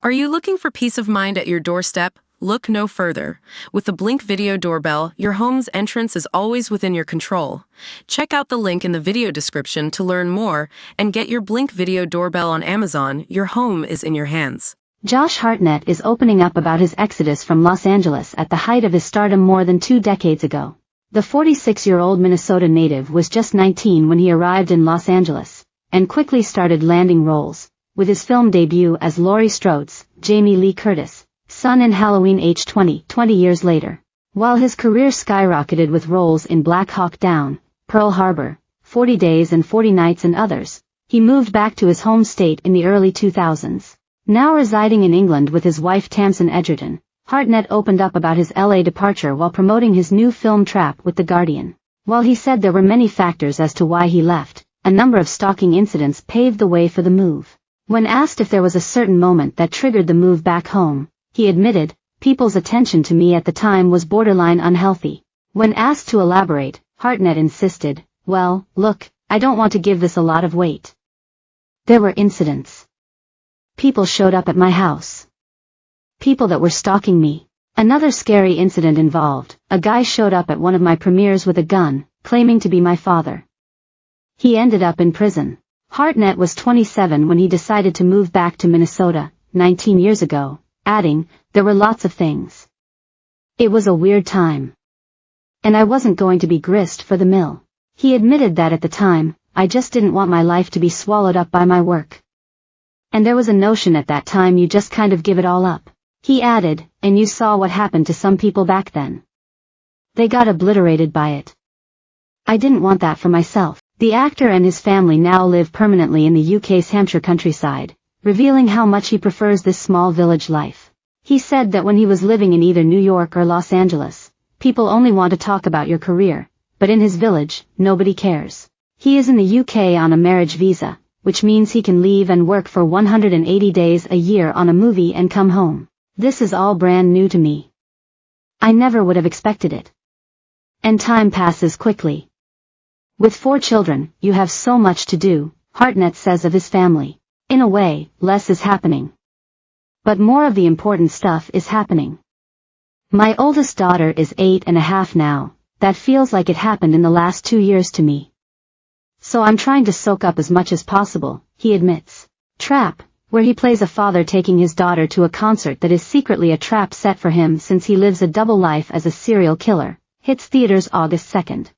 Are you looking for peace of mind at your doorstep? Look no further. With the Blink Video Doorbell, your home's entrance is always within your control. Check out the link in the video description to learn more and get your Blink Video Doorbell on Amazon. Your home is in your hands. Josh Hartnett is opening up about his exodus from Los Angeles at the height of his stardom more than 2 decades ago. The 46-year-old Minnesota native was just 19 when he arrived in Los Angeles, and quickly started landing roles, with his film debut as Laurie Strode's Jamie Lee Curtis' son in Halloween age 20 years later. While his career skyrocketed with roles in Black Hawk Down, Pearl Harbor, 40 Days and 40 Nights and others, he moved back to his home state in the early 2000s. Now residing in England with his wife Tamsin Edgerton, Hartnett opened up about his LA departure while promoting his new film Trap with The Guardian. While he said there were many factors as to why he left, a number of stalking incidents paved the way for the move. When asked if there was a certain moment that triggered the move back home, he admitted, "People's attention to me at the time was borderline unhealthy." When asked to elaborate, Hartnett insisted, "Well, look, I don't want to give this a lot of weight. There were incidents. People showed up at my house. People that were stalking me. Another scary incident involved, a guy showed up at one of my premieres with a gun, claiming to be my father. He ended up in prison." Hartnett was 27 when he decided to move back to Minnesota, 19 years ago, adding, "There were lots of things. It was a weird time. And I wasn't going to be grist for the mill." He admitted that at the time, "I just didn't want my life to be swallowed up by my work. And there was a notion at that time you just kind of give it all up." He added, "And you saw what happened to some people back then. They got obliterated by it. I didn't want that for myself." The actor and his family now live permanently in the UK's Hampshire countryside, revealing how much he prefers this small village life. He said that when he was living in either New York or Los Angeles, people only want to talk about your career, but in his village, nobody cares. He is in the UK on a marriage visa, which means he can leave and work for 180 days a year on a movie and come home. "This is all brand new to me. I never would have expected it. And time passes quickly. With 4 children, you have so much to do," Hartnett says of his family. "In a way, less is happening. But more of the important stuff is happening. My oldest daughter is 8.5 now, that feels like it happened in the last 2 years to me. So I'm trying to soak up as much as possible," he admits. Trap, where he plays a father taking his daughter to a concert that is secretly a trap set for him since he lives a double life as a serial killer, hits theaters August 2nd.